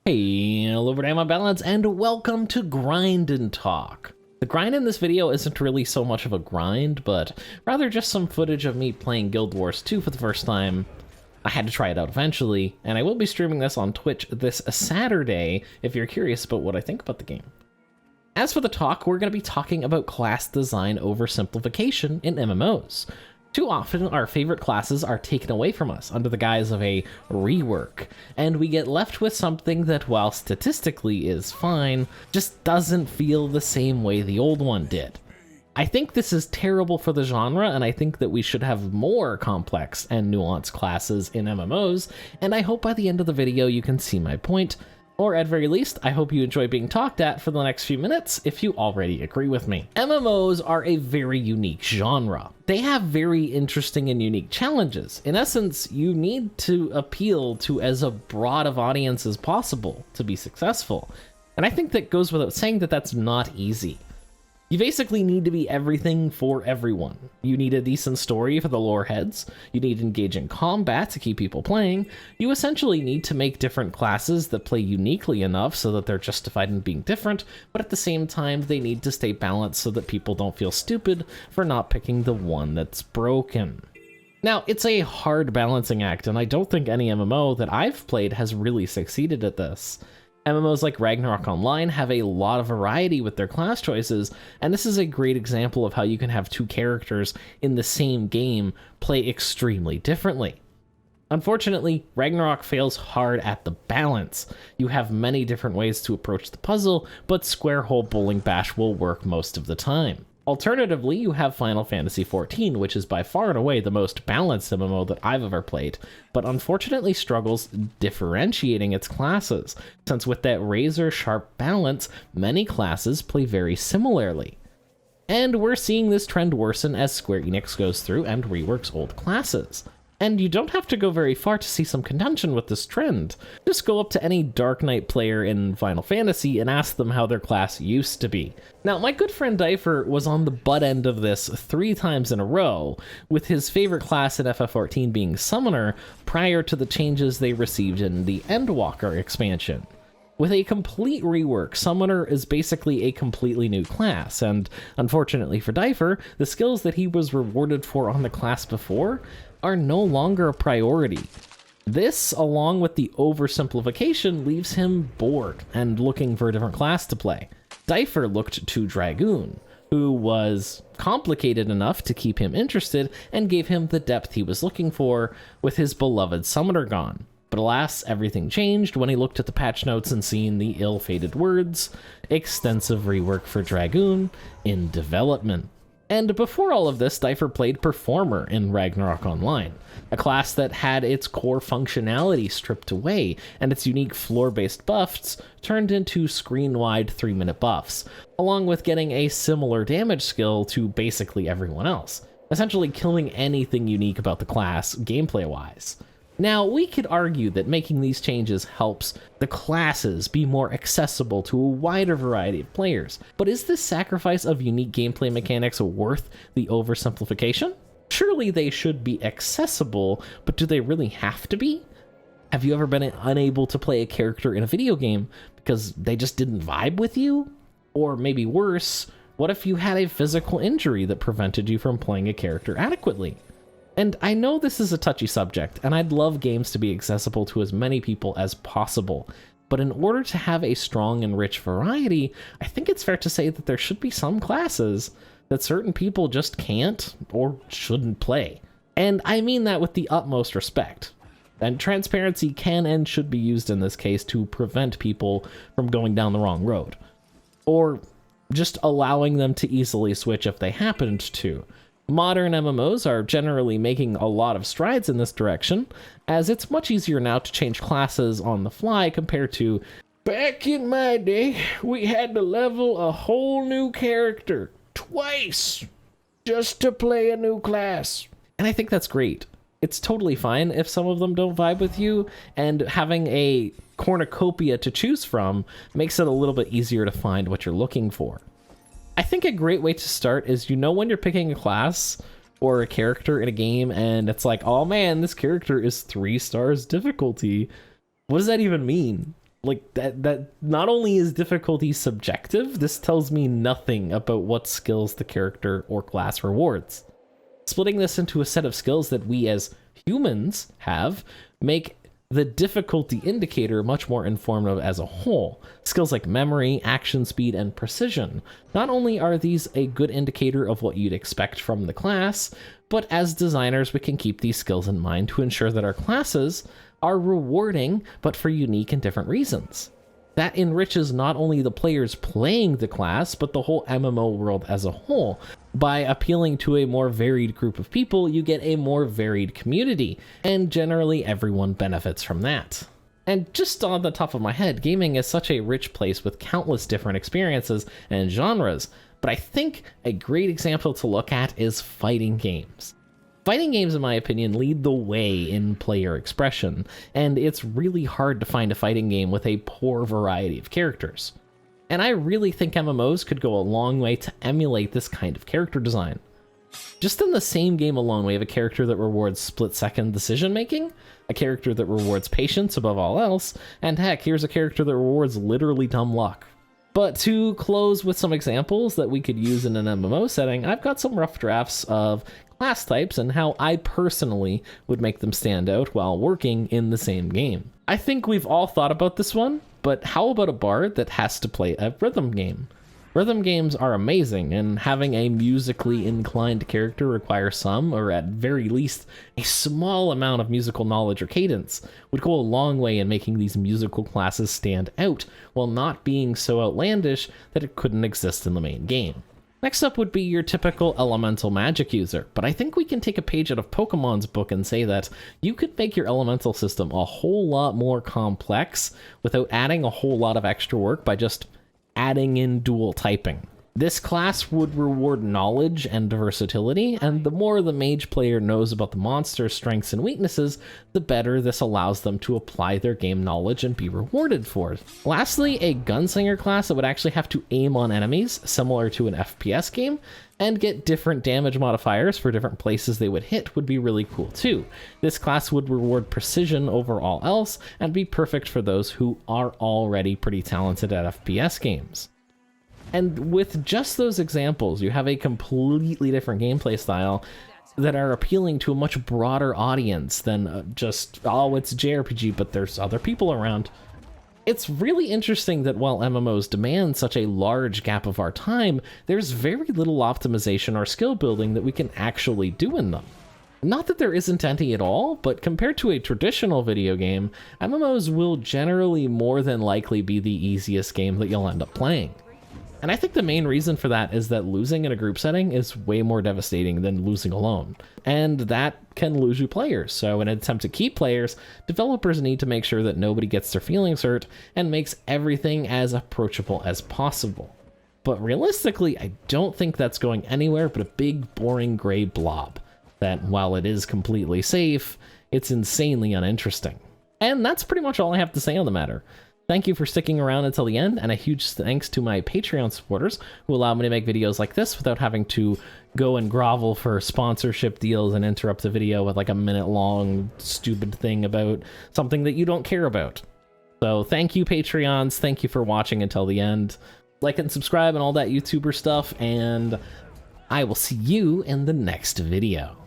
Hey, hello everybody, I'm Munbalance, and welcome to Grind and Talk. The grind in this video isn't really so much of a grind, but rather just some footage of me playing Guild Wars 2 for the first time. I had to try it out eventually, and I will be streaming this on Twitch this Saturday if you're curious about what I think about the game. As for the talk, we're going to be talking about class design oversimplification in MMOs. Too often, our favorite classes are taken away from us under the guise of a rework, and we get left with something that, while statistically is fine, just doesn't feel the same way the old one did. I think this is terrible for the genre, and I think that we should have more complex and nuanced classes in MMOs, and I hope by the end of the video you can see my point. Or at very least, I hope you enjoy being talked at for the next few minutes if you already agree with me. MMOs are a very unique genre. They have very interesting and unique challenges. In essence, you need to appeal to as a broad of audience as possible to be successful. And I think that goes without saying that that's not easy. You basically need to be everything for everyone. You need a decent story for the lore heads, you need engaging combat to keep people playing, you essentially need to make different classes that play uniquely enough so that they're justified in being different, but at the same time they need to stay balanced so that people don't feel stupid for not picking the one that's broken. Now, it's a hard balancing act, and I don't think any MMO that I've played has really succeeded at this. MMOs like Ragnarok Online have a lot of variety with their class choices, and this is a great example of how you can have two characters in the same game play extremely differently. Unfortunately, Ragnarok fails hard at the balance. You have many different ways to approach the puzzle, but Square Hole Bowling Bash will work most of the time. Alternatively, you have Final Fantasy XIV, which is by far and away the most balanced MMO that I've ever played, but unfortunately struggles differentiating its classes, since with that razor-sharp balance, many classes play very similarly. And we're seeing this trend worsen as Square Enix goes through and reworks old classes. And you don't have to go very far to see some contention with this trend. Just go up to any Dark Knight player in Final Fantasy and ask them how their class used to be. Now, my good friend Difer was on the butt end of this 3 times in a row, with his favorite class in FF14 being Summoner prior to the changes they received in the Endwalker expansion. With a complete rework, Summoner is basically a completely new class, and unfortunately for Difer, the skills that he was rewarded for on the class before are no longer a priority. This, along with the oversimplification, leaves him bored and looking for a different class to play. Difer looked to Dragoon, who was complicated enough to keep him interested and gave him the depth he was looking for with his beloved Summoner gone. But alas, everything changed when he looked at the patch notes and seen the ill-fated words, "Extensive rework for Dragoon in development." And before all of this, Difer played Performer in Ragnarok Online, a class that had its core functionality stripped away and its unique floor-based buffs turned into screen-wide 3-minute buffs, along with getting a similar damage skill to basically everyone else, essentially killing anything unique about the class gameplay-wise. Now, we could argue that making these changes helps the classes be more accessible to a wider variety of players, but is this sacrifice of unique gameplay mechanics worth the oversimplification? Surely they should be accessible, but do they really have to be? Have you ever been unable to play a character in a video game because they just didn't vibe with you? Or maybe worse, what if you had a physical injury that prevented you from playing a character adequately? And I know this is a touchy subject, and I'd love games to be accessible to as many people as possible, but in order to have a strong and rich variety, I think it's fair to say that there should be some classes that certain people just can't or shouldn't play. And I mean that with the utmost respect. And transparency can and should be used in this case to prevent people from going down the wrong road, or just allowing them to easily switch if they happened to. Modern MMOs are generally making a lot of strides in this direction, as it's much easier now to change classes on the fly compared to back in my day, we had to level a whole new character twice just to play a new class. And I think that's great. It's totally fine if some of them don't vibe with you, and having a cornucopia to choose from makes it a little bit easier to find what you're looking for. I think a great way to start is, when you're picking a class or a character in a game and it's like, oh man, this character is 3 stars difficulty. What does that even mean? Like, that not only is difficulty subjective, this tells me nothing about what skills the character or class rewards. Splitting this into a set of skills that we as humans have make the difficulty indicator much more informative as a whole. Skills like memory, action speed, and precision. Not only are these a good indicator of what you'd expect from the class, but as designers we can keep these skills in mind to ensure that our classes are rewarding, but for unique and different reasons. That enriches not only the players playing the class, but the whole MMO world as a whole. By appealing to a more varied group of people, you get a more varied community, and generally everyone benefits from that. And just on the top of my head, gaming is such a rich place with countless different experiences and genres, but I think a great example to look at is fighting games. Fighting games, in my opinion, lead the way in player expression, and it's really hard to find a fighting game with a poor variety of characters. And I really think MMOs could go a long way to emulate this kind of character design. Just in the same game alone, we have a character that rewards split-second decision-making, a character that rewards patience above all else, and heck, here's a character that rewards literally dumb luck. But to close with some examples that we could use in an MMO setting, I've got some rough drafts of class types and how I personally would make them stand out while working in the same game. I think we've all thought about this one, but how about a bard that has to play a rhythm game? Rhythm games are amazing, and having a musically inclined character requires some, or at very least, a small amount of musical knowledge or cadence, would go a long way in making these musical classes stand out, while not being so outlandish that it couldn't exist in the main game. Next up would be your typical elemental magic user, but I think we can take a page out of Pokemon's book and say that you could make your elemental system a whole lot more complex without adding a whole lot of extra work by just adding in dual typing. This class would reward knowledge and versatility, and the more the mage player knows about the monster's strengths and weaknesses, the better this allows them to apply their game knowledge and be rewarded for it. Lastly, a gunslinger class that would actually have to aim on enemies, similar to an FPS game, and get different damage modifiers for different places they would hit would be really cool too. This class would reward precision over all else, and be perfect for those who are already pretty talented at FPS games. And with just those examples, you have a completely different gameplay style that are appealing to a much broader audience than just, oh, it's JRPG, but there's other people around. It's really interesting that while MMOs demand such a large gap of our time, there's very little optimization or skill building that we can actually do in them. Not that there isn't any at all, but compared to a traditional video game, MMOs will generally more than likely be the easiest game that you'll end up playing. And I think the main reason for that is that losing in a group setting is way more devastating than losing alone. And that can lose you players. So in an attempt to keep players, developers need to make sure that nobody gets their feelings hurt and makes everything as approachable as possible. But realistically, I don't think that's going anywhere but a big, boring gray blob that, while it is completely safe, it's insanely uninteresting. And that's pretty much all I have to say on the matter. Thank you for sticking around until the end, and a huge thanks to my Patreon supporters who allow me to make videos like this without having to go and grovel for sponsorship deals and interrupt the video with like a minute-long stupid thing about something that you don't care about. So thank you, Patreons. Thank you for watching until the end. Like and subscribe and all that YouTuber stuff, and I will see you in the next video.